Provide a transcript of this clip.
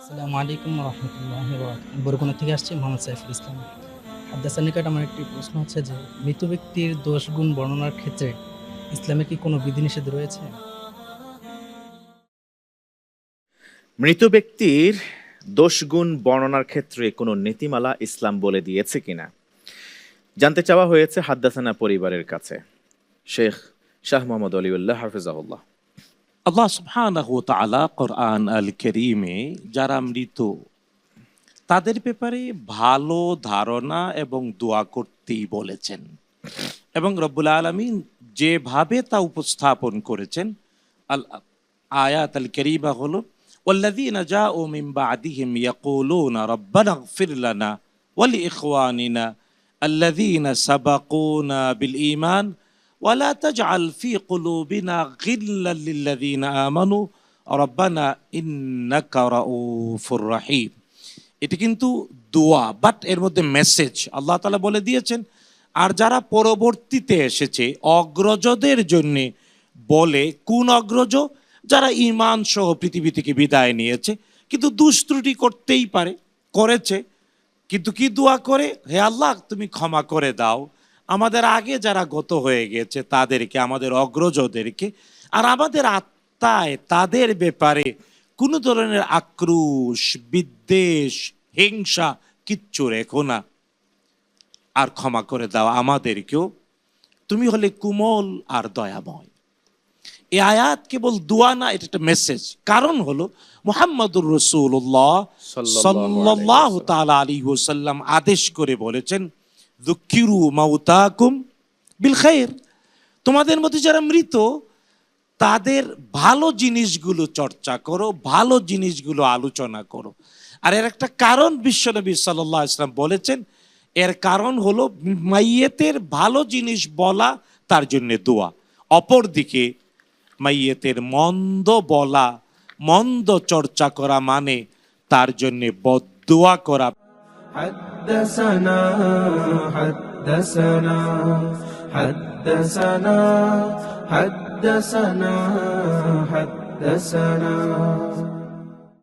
আসসালামু আলাইকুম রহমতুল্লাহি বারাকাতুহু। বরগুনা থেকে আসছি মোহাম্মদ সাইফুল ইসলাম। হাদ্দাসার নিকট আমার একটি প্রশ্ন হচ্ছে যে, মৃত ব্যক্তির দোষ গুণ বর্ণনার ক্ষেত্রে ইসলামে কি কোনো বিধিনিষেধ রয়েছে? মৃত ব্যক্তির দোষগুণ বর্ণনার ক্ষেত্রে কোনো নীতিমালা ইসলাম বলে দিয়েছে কিনা জানতে চাওয়া হয়েছে হাদ্দাসানা পরিবারের কাছে। শেখ শাহ মোহাম্মদ অলিউল্লাহ হাফিজাহুল্লাহ। আল্লাহ সুবহানাহু ওয়া তাআলা কোরআন আল কারীমে যারা মৃত তাদের ব্যাপারে ভালো ধারণা এবং দোয়া করতেই বলেছেন, এবং রব্বুল আলামিন যেভাবে তা উপস্থাপন করেছেন আল আয়াত আল কারীমা হলো ওয়াল্লাযীনা জাউ মিন বা'দিহিম ইয়াকুলুনা রাব্বানা ইগফির লানা ওয়া লিইখওয়ানিনা আল্লাযীনা সাবাকুনা বিল ঈমান ওয়ালা তাজআল ফি কুলুবিনা গিল্লাল লিল্লাযীনা আমানু রাব্বানা ইন্নাকা রাউফুর রহিম। এটা কিন্তু দোয়া, বাট এর মধ্যে মেসেজ আল্লাহ তাআলা বলে দিয়েছেন। আর যারা পরবর্তীতে এসেছে অগ্রজদের জন্য বলে, কোন অগ্রজ? যারা ঈমান সহ পৃথিবী থেকে বিদায় নিয়েছে, কিন্তু দুষ্ত্রুটি করতেই পারে, করেছে, কিন্তু কি দোয়া করে? হে আল্লাহ, তুমি ক্ষমা করে দাও আমাদের আগে যারা গত হয়ে গেছে তাদেরকে, আমাদের অগ্রজদেরকে, আর আমাদের আত্মায় তাদের ব্যাপারে কোনো ধরনের আক্রোশ, বিদ্বেষ, হিংসা কিচ্ছু রেখো না, আর ক্ষমা করে দাও আমাদেরকেও, তুমি হলে কোমল আর দয়াময়। এই আয়াত কেবল দোয়া না, এটা একটা মেসেজ। কারণ হলো মুহাম্মদুর রাসূলুল্লাহ সাল্লাল্লাহু তাআলা আলাইহি ওয়াসাল্লাম আদেশ করে বলেছেন, যুকিরু মাউতাকুম বিল খায়র, তোমাদের মধ্যে যারা মৃত তাদের ভালো জিনিসগুলো চর্চা করো, ভালো জিনিসগুলো আলোচনা করো। আর এর একটা কারণ বিশ্বনবী সাল্লাল্লাহু আলাইহি ওয়াসাল্লাম বলেছেন, এর কারণ হলো মাইয়েতের ভালো জিনিস বলা, তার জন্য দোয়া। অপরদিকে মাইয়েতের মন্দ বলা, মন্দ চর্চা করা মানে তার জন্য বদদোয়া করা। حدثنا حدثنا حدثنا حدثنا حدثنا